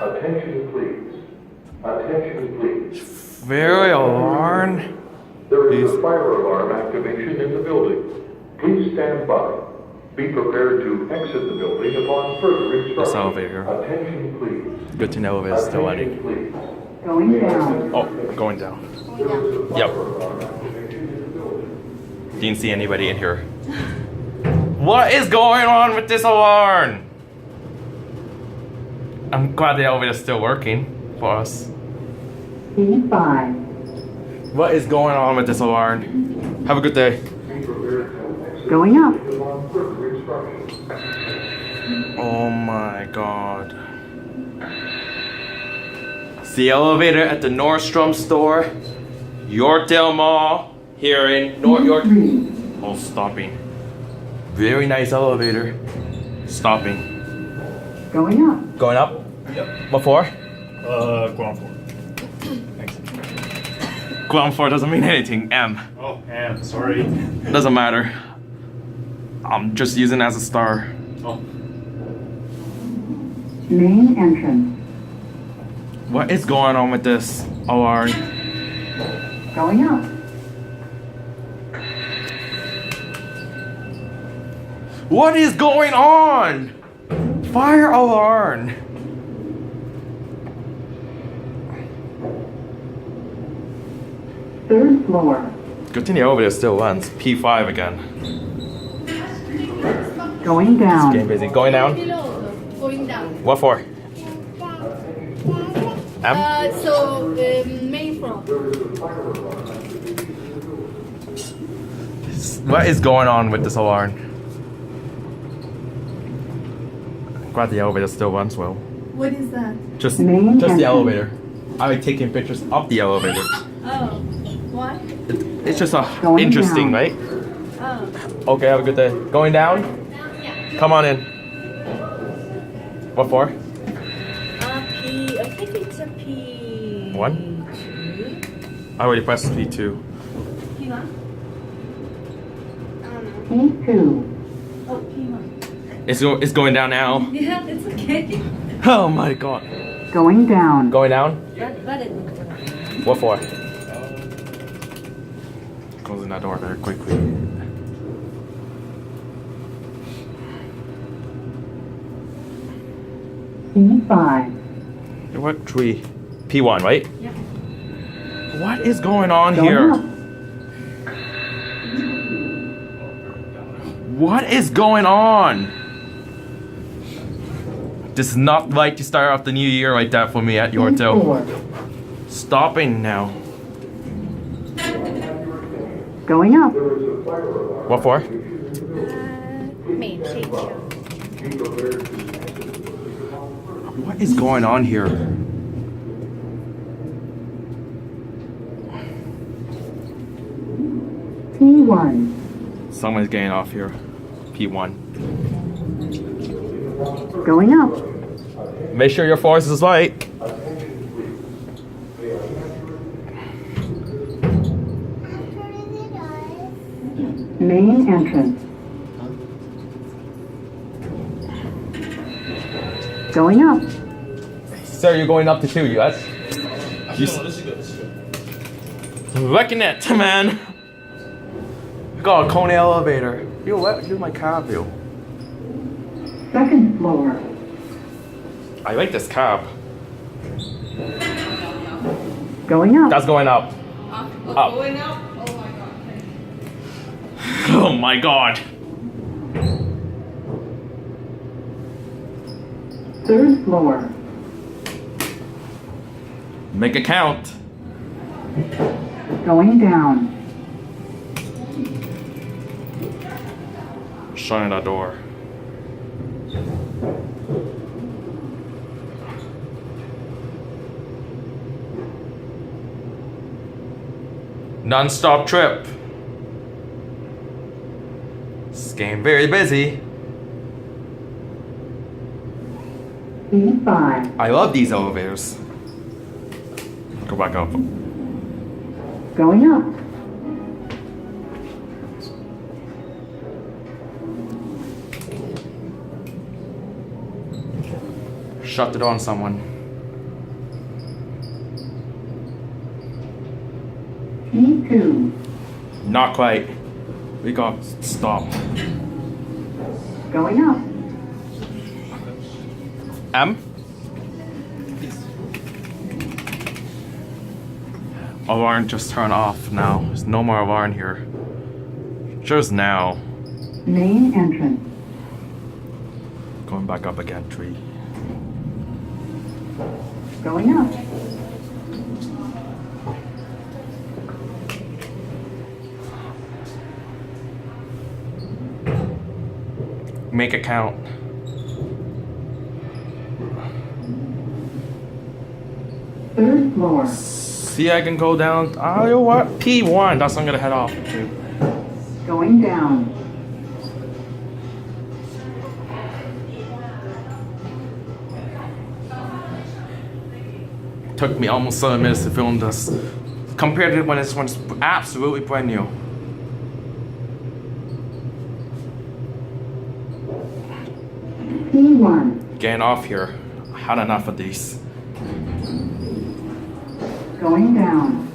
Attention please. Attention please. Very alarm. There is a fire alarm activation in the building. Please stand by. Be prepared to exit the building upon further instruction. Elevator. Attention please. Good to know if it's still running. Attention please. Going down. Oh, going down. Yep. Didn't see anybody in here. What is going on with this alarm? I'm glad the elevator's still working for us. P5. What is going on with this alarm? Have a good day. Going up. Oh my god. It's the elevator at the Nordstrom Store, Yorkdale Mall, here in North York. Oh, stopping. Very nice elevator. Stopping. Going up. Going up? Yep. What for? Ground floor. Thanks. Ground floor doesn't mean anything. M. Oh, and sorry. Doesn't matter. I'm just using it as a star. Oh, Main entrance. What is going on with this alarm? Going up. What is going on? Fire alarm. Third floor. Good thing the elevator still runs. P5 again. Going down. Getting busy. Going down? Going down. What for? M? Main floor. What is going on with this alarm? Glad the elevator still runs well. What is that? Just Main the entrance. elevator. I like taking pictures of the elevator. Oh. Why? It's just Going interesting, down. right? Oh. Okay, have a good day. Going down? Yeah. Come on in. What for? P. I think it's a P. One? I already pressed P2. P1? I don't know. P2. Oh, P1. It's going down now. Yeah, it's okay. Oh my god. Going down. Going down? But it. What for? Closing that door very quickly. P5. What tree? P1, right? Yeah. What is going on Going here? up. What is going on? This is not like to start off the new year like that for me at Yorkdale. P4. Stopping now. Going up. What for? Main. Thank you. What is going on here? P1. Someone's getting off here. P1. Going up. Make sure your force is light. Main entrance. Going up. Sir, you're going up to 2, yes? You this is good. This is good. wrecking it, man. We got a KONE elevator. Yo, what? Here's my cab view. Second floor. I like this cab. Going up. That's going up. Up. Going up? Oh Oh my god. my god. Third floor. Make it count. Going down. Shutting that door. Non-stop trip. It's getting very busy. P5. I love these elevators. Go back up. Going up. Shut it on someone. P2. Not quite. We got stopped. Going up. M? Alarm just turned off now. There's no more alarm here. Just now. Main entrance. Going back up again, 3. Going up. Make it count. Third floor. See, I can go down. Oh, you know what? P1. That's what I'm gonna head off to. Going down. Took me almost 7 minutes to film this, compared to when it's absolutely brand new. P1. Getting off here. I had enough of these. Going down.